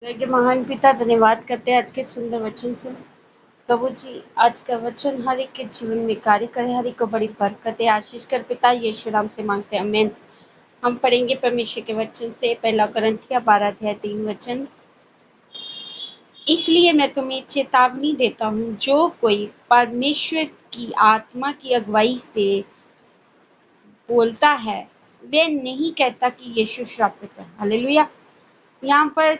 के महान पिता धन्यवाद करते हैं आज के सुंदर वचन से। प्रभु जी आज का वचन हर एक के जीवन में कार्य करे, हर एक को बड़ी बरकत आशीष कर पिता यीशु नाम से मांगते हैं, आमीन। हम पढ़ेंगे परमेश्वर के वचन से पहला कुरिन्थियों 12:3 इसलिए मैं तुम्हें चेतावनी देता हूँ, जो कोई परमेश्वर की आत्मा की अगुवाई से बोलता है वे नहीं कहता कि यीशु श्रापित है। हालेलुया। यहाँ पर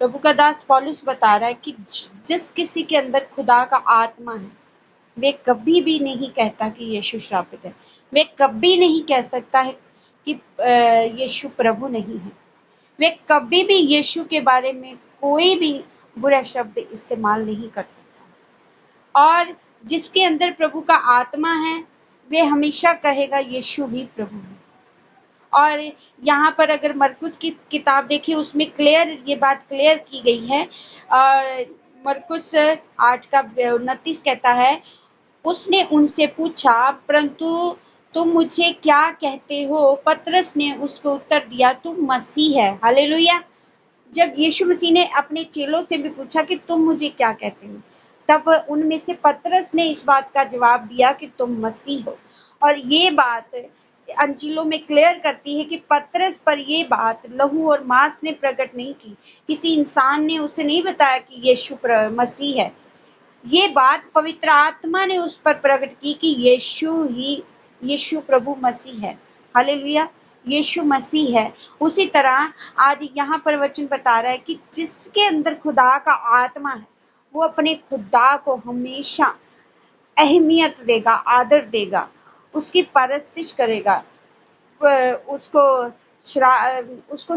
प्रभु का दास पौलुस बता रहा है कि जिस किसी के अंदर खुदा का आत्मा है वे कभी भी नहीं कहता कि यीशु श्रापित है। वे कभी नहीं कह सकता है कि यीशु प्रभु नहीं है। वे कभी भी यीशु के बारे में कोई भी बुरा शब्द इस्तेमाल नहीं कर सकता। और जिसके अंदर प्रभु का आत्मा है वे हमेशा कहेगा यीशु ही प्रभु है। और यहाँ पर अगर मरकुस की किताब देखिए उसमें ये बात क्लियर की गई है। मरकुस 8:29 कहता है, उसने उनसे पूछा, परंतु तुम मुझे क्या कहते हो? पतरस ने उसको उत्तर दिया, तुम मसीह है। हालेलुया। जब यीशु मसीह ने अपने चेलों से भी पूछा कि तुम मुझे क्या कहते हो, तब उनमें से पतरस ने इस बात का जवाब दिया कि तुम मसीह हो। और ये बात अंजीलों में क्लियर करती है कि पतरस पर ये बात लहू और मांस ने प्रकट नहीं की, किसी इंसान ने उसे नहीं बताया कि यीशु मसीह है। ये बात पवित्र आत्मा ने उस पर प्रकट की कि यीशु प्रभु मसीह है। हालेलुया। यीशु मसीह है। उसी तरह आज यहाँ पर वचन बता रहा है कि जिसके अंदर खुदा का आत्मा है वो अपने खुदा को हमेशा अहमियत देगा, आदर देगा, उसकी परस्तिश करेगा, उसको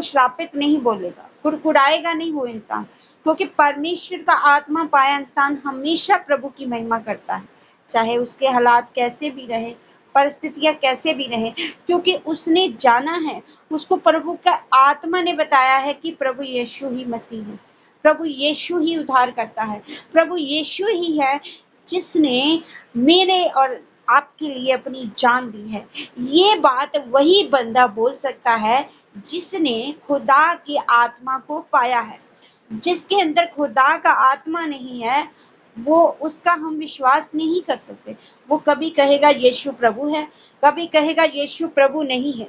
श्रापित नहीं बोलेगा, कुड़कुड़ाएगा नहीं वो इंसान, क्योंकि परमेश्वर का आत्मा पाया इंसान हमेशा प्रभु की महिमा करता है, चाहे उसके हालात कैसे भी रहे, परिस्थितियां कैसे भी रहे, क्योंकि उसने जाना है, उसको प्रभु का आत्मा ने बताया है कि प्रभु यीशु ही मसीह है, प्रभु यीशु ही उद्धार करता है, प्रभु यीशु ही है जिसने मेरे और आपके लिए अपनी जान दी है। ये बात वही बंदा बोल सकता है जिसने खुदा की आत्मा को पाया है। जिसके अंदर खुदा का आत्मा नहीं है वो उसका हम विश्वास नहीं कर सकते। वो कभी कहेगा यीशु प्रभु है, कभी कहेगा यीशु प्रभु नहीं है।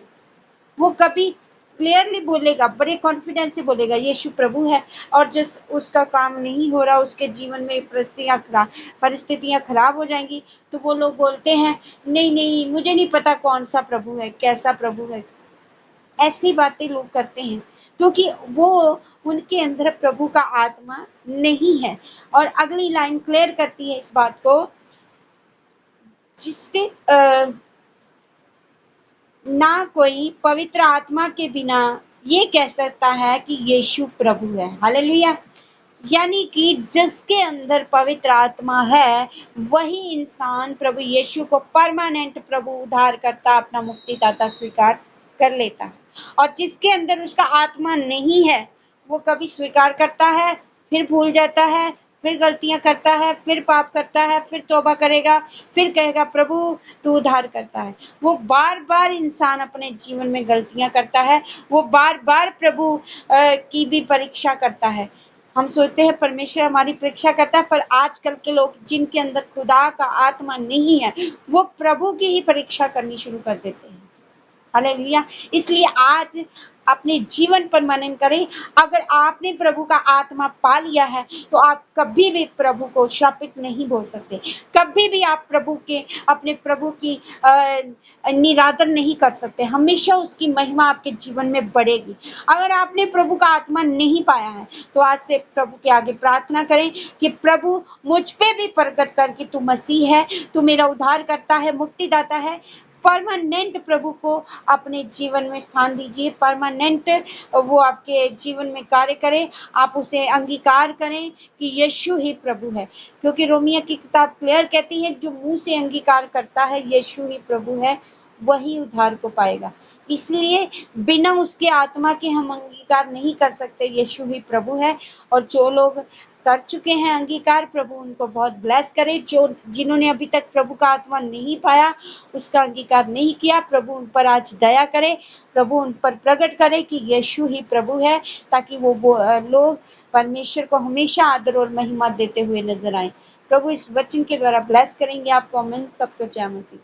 वो कभी क्लियरली बोलेगा, बड़े कॉन्फिडेंस से बोलेगा यीशु प्रभु है, और जिस उसका काम नहीं हो रहा, उसके जीवन में परिस्थितियां खराब हो जाएंगी, तो वो लोग बोलते हैं नहीं नहीं मुझे नहीं पता कौन सा प्रभु है, कैसा प्रभु है। ऐसी बातें लोग करते हैं क्योंकि वो उनके अंदर प्रभु का आत्मा नहीं है। और अगली लाइन क्लियर करती है इस बात को, जिससे ना कोई पवित्र आत्मा के बिना ये कह सकता है कि यीशु प्रभु है। हालेलुया। यानी कि जिसके अंदर पवित्र आत्मा है वही इंसान प्रभु यीशु को परमानेंट प्रभु उद्धार करता, अपना मुक्तिदाता स्वीकार कर लेता है। और जिसके अंदर उसका आत्मा नहीं है वो कभी स्वीकार करता है, फिर भूल जाता है, फिर गलतियां करता है, फिर पाप करता है, फिर तौबा करेगा, फिर कहेगा प्रभु तू उद्धार करता है। वो बार बार इंसान अपने जीवन में गलतियां करता है, वो बार बार प्रभु की भी परीक्षा करता है। हम सोचते हैं परमेश्वर हमारी परीक्षा करता है, पर आजकल के लोग जिनके अंदर खुदा का आत्मा नहीं है वो प्रभु की ही परीक्षा करनी शुरू कर देते हैं। हालेलुया। इसलिए आज अपने जीवन पर मनन करें। अगर आपने प्रभु का आत्मा पा लिया है तो आप कभी भी प्रभु को श्रापित नहीं बोल सकते, कभी भी आप अपने प्रभु की निरादर नहीं कर सकते। हमेशा उसकी महिमा आपके जीवन में बढ़ेगी। अगर आपने प्रभु का आत्मा नहीं पाया है तो आज से प्रभु के आगे प्रार्थना करें कि प्रभु मुझ पे भी प्रकट कर कि तू मसीह है, तू मेरा उद्धार करता है, मुक्तिदाता है। परमानेंट प्रभु को अपने जीवन में स्थान दीजिए, परमानेंट वो आपके जीवन में कार्य करे, आप उसे अंगीकार करें कि यीशु ही प्रभु है। क्योंकि रोमियो की किताब क्लियर कहती है जो मुंह से अंगीकार करता है यीशु ही प्रभु है वही उद्धार को पाएगा। इसलिए बिना उसके आत्मा के हम अंगीकार नहीं कर सकते। यीशु ही प्रभु है, और जो लोग कर चुके हैं अंगीकार, प्रभु उनको बहुत ब्लेस करे। जो जिन्होंने अभी तक प्रभु का आत्मा नहीं पाया, उसका अंगीकार नहीं किया, प्रभु उन पर आज दया करे, प्रभु उन पर प्रकट करे कि यीशु ही प्रभु है, ताकि लोग परमेश्वर को हमेशा आदर और महिमा देते हुए नजर आए। प्रभु इस वचन के द्वारा ब्लेस करेंगे आपको। आमीन। सबको जय मसीह।